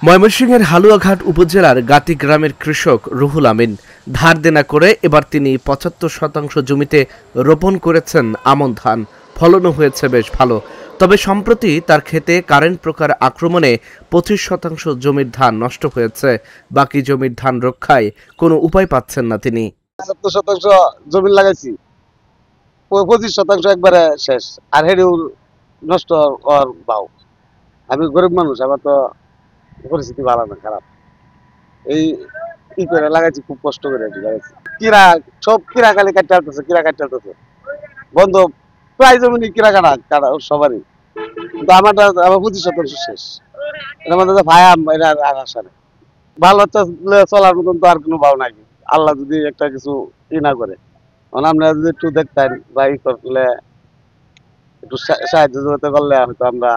ময়মনসিংহের হালুয়াঘাট উপজেলার গাতি গ্রামের কৃষক রুহুল আমিন ধার দেনা করে এবার তিনি ৭৫% জমিতে রোপণ করেছেন আমন ধান। ফলনও হয়েছে বেশ ভালো। তবে সম্প্রতি তার ক্ষেতে কারেন্ট পোকার আক্রমণে ২৫% জমির ধান নষ্ট হয়েছে। বাকি জমির ধান রক্ষায় কোনো উপায় পাচ্ছেন না তিনি। ৭০% জমি লাগাইছি, ২৫% একবারে শেষ, আর হেডিও নষ্ট হওয়ার ভাও। আমি গরিব মানুষ, আমার তো পরিস্থিতি ভালো না, খারাপ। এই কি করে লাগাইছি, খুব কষ্ট করে লাগাইছি। কিরা সব কিরা খালি কাটতে আসতেছে, কিরা কাটতে আসতেছে বন্ধ, প্রায় জমি কিরা কাটা সবারই। কিন্তু আমার ২৫% শেষ। এর মধ্যে ভায়া এটা আর আসা নেই। ভালো চলার মতন তো আর কোনো ভাও নাই, আল্লাহ যদি একটা কিছু না করে। আপনারা যদি একটু দেখতেন বা ই করলে, একটু সাহায্য করলে হয়তো আমরা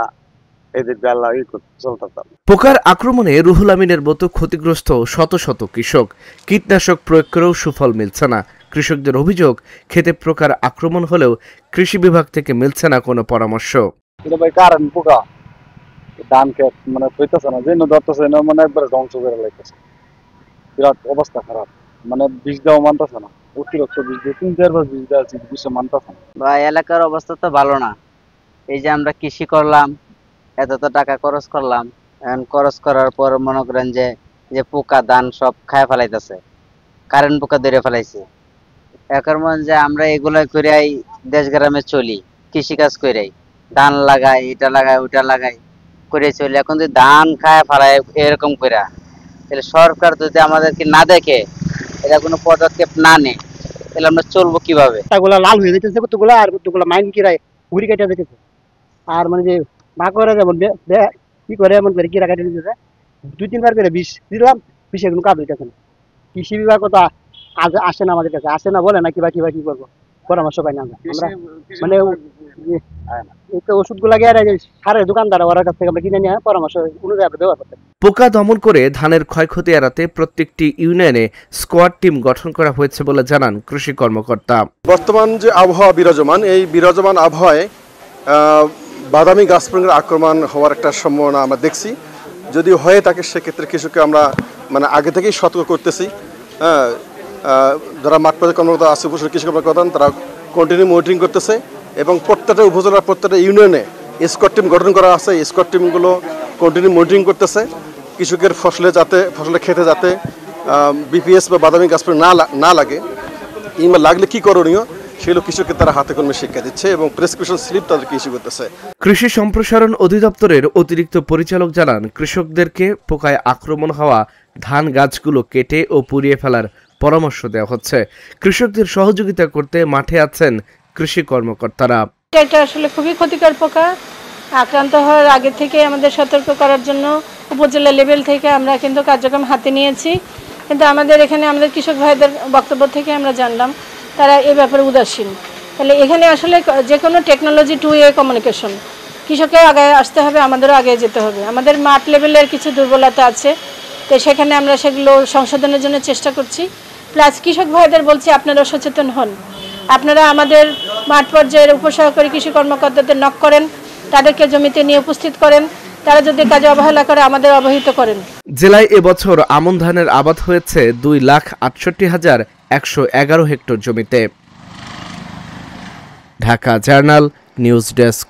পোকার আক্রমণে রুহুল আমিনের মতো ক্ষতিগ্রস্ত শত শত কৃষক। কীটনাশক প্রয়োগ করেও সুফল মিলছে না। কৃষকদের অভিযোগ, খেতে পোকার আক্রমণ হলেও কৃষি বিভাগ থেকে মিলছে না কোনো পরামর্শ। কারণ পোকা ধান ক্ষেত মানে হইতেছে না, যে ধরতেছে না, মানে একবারে ধ্বংস করে লাইতেছে। বিরাট অবস্থা খারাপ, মানে বীজ দেওয়া মানতেছে না, অতিরিক্ত বীজ দিয়ে ৩-৪ বার বীজ দেওয়া আছে, বিষে মানতেছে না। বা এলাকার অবস্থা তো ভালো না। এই যে আমরা কৃষি করলাম, এত টাকা খরচ করলাম, এখন খরচ করার পর মনে করেন যে পোকা ধান সব খায় ফেলাইতেছে, কারেন্ট পোকা ধরে ফেলাইছে। এখন মনে যে আমরা এগুলা করেই দেশ গ্রামে চলি, কৃষি কাজ করেই ধান লাগাই, এটা লাগাই, ওটা লাগাই করে চলি। এখন যদি ধান খায় ফেলায় এরকম করে, তাহলে সরকার যদি আমাদেরকে না দেখে, এটা কোনো পদক্ষেপ না নেয়, তাহলে আমরা চলবো কিভাবে? লাল হয়ে যেতেছে কতগুলো, আর কতগুলো মাইন কিরায় ঘুরি কেটে যেতেছে। আর মানে যে করে যেমন কি করে এমন করে কিরা কাটে নিতেছে, ২-৩ বার করে বিষ দিলাম, বিষে কোনো কাজ হইতেছে না। কৃষি বিভাগ তো আসে না আমাদের কাছে, আসে না, বলে না কিবা কি করবো, পরামর্শ পাই না আমরা। মানে ওষুধ গুলা গিয়ে সারের দোকানদার ওর কাছ থেকে আমরা কিনে নিয়ে পরামর্শ অনুযায়ী আমরা ব্যবহার করতে। পোকা দমন করে ধানের ক্ষয়ক্ষতি এড়াতে প্রত্যেকটি ইউনিয়নে স্কোয়াড টিম গঠন করা হয়েছে বলে জানান কৃষি কর্মকর্তা। বর্তমান যে আবহাওয়া বিরাজমান, এই বিরাজমান আবহাওয়ায় বাদামি গাছপঙ্গের আক্রমণ হওয়ার একটা সম্ভাবনা আমরা দেখছি। যদি হয়ে থাকে সেক্ষেত্রে কৃষককে আমরা মানে আগে থেকেই সতর্ক করতেছি। যারা মাঠ পর্যায়ে কর্মকর্তা আছে, উপজেলা কৃষি কর্মকর্তা, তারা কন্টিনিউ মনিটরিং করতেছে এবং প্রত্যেকটা উপজেলার প্রত্যেকটা ইউনিয়নে স্কোয়াড টিম গঠন করা আছে। স্কোয়াড টিমগুলো কন্টিনিউ মনিটরিং করতেছে কৃষকের ফসলের খেতে যাতে বিপিএস বা বাদামি গাছপঙ্গ না লাগে, কিংবা লাগলে কি করণীয় সেগুলো কৃষককে তারা হাতে কলমে শিক্ষা দিচ্ছে এবং প্রেসক্রিপশন স্লিপ তাদেরকে ইস্যু করতেছে। কৃষি সম্প্রসারণ অধিদপ্তরের অতিরিক্ত পরিচালক জানান, কৃষকদেরকে পোকায় আক্রমণ হওয়া ধান গাছগুলো কেটে ও পুড়িয়ে ফেলার পরামর্শ দেওয়া হচ্ছে। কৃষকদের সহযোগিতা করতে মাঠে আছেন কৃষি কর্মকর্তারা। এটা আসলে খুবই ক্ষতিকর পোকা। আক্রান্ত হওয়ার আগে থেকে আমাদের সতর্ক করার জন্য উপজেলা লেভেল থেকে আমরা কিন্তু কার্যক্রম হাতে নিয়েছি। কিন্তু আমাদের এখানে আমাদের কৃষক ভাইদের বক্তব্য থেকে আমরা জানলাম তারা এই ব্যাপারে উদাসীন। তাহলে এখানে আসলে যে কোনো টেকনোলজি টু ওয়ে কমিউনিকেশন, কৃষকের আগে আসতে হবে, আমাদেরও আগে যেতে হবে। আমাদের মাঠ লেভেলের কিছু দুর্বলতা আছে, তো সেখানে আমরা সেগুলো সংশোধনের জন্য চেষ্টা করছি। প্লাস কৃষক ভাইদের বলছি, আপনারা সচেতন হন, আপনারা আমাদের মাঠ পর্যায়ের উপসহকারী কৃষি কর্মকর্তাদের নক করেন, তাদেরকে জমিতে নিয়ে উপস্থিত করেন, তারা যদি কাজে অবহেলা করে আমাদের অবহিত করেন। জেলায় এবছর আমন ধানের আবাদ হয়েছে 2,68,111 হেক্টর জমিতে। Dhaka journal news desk.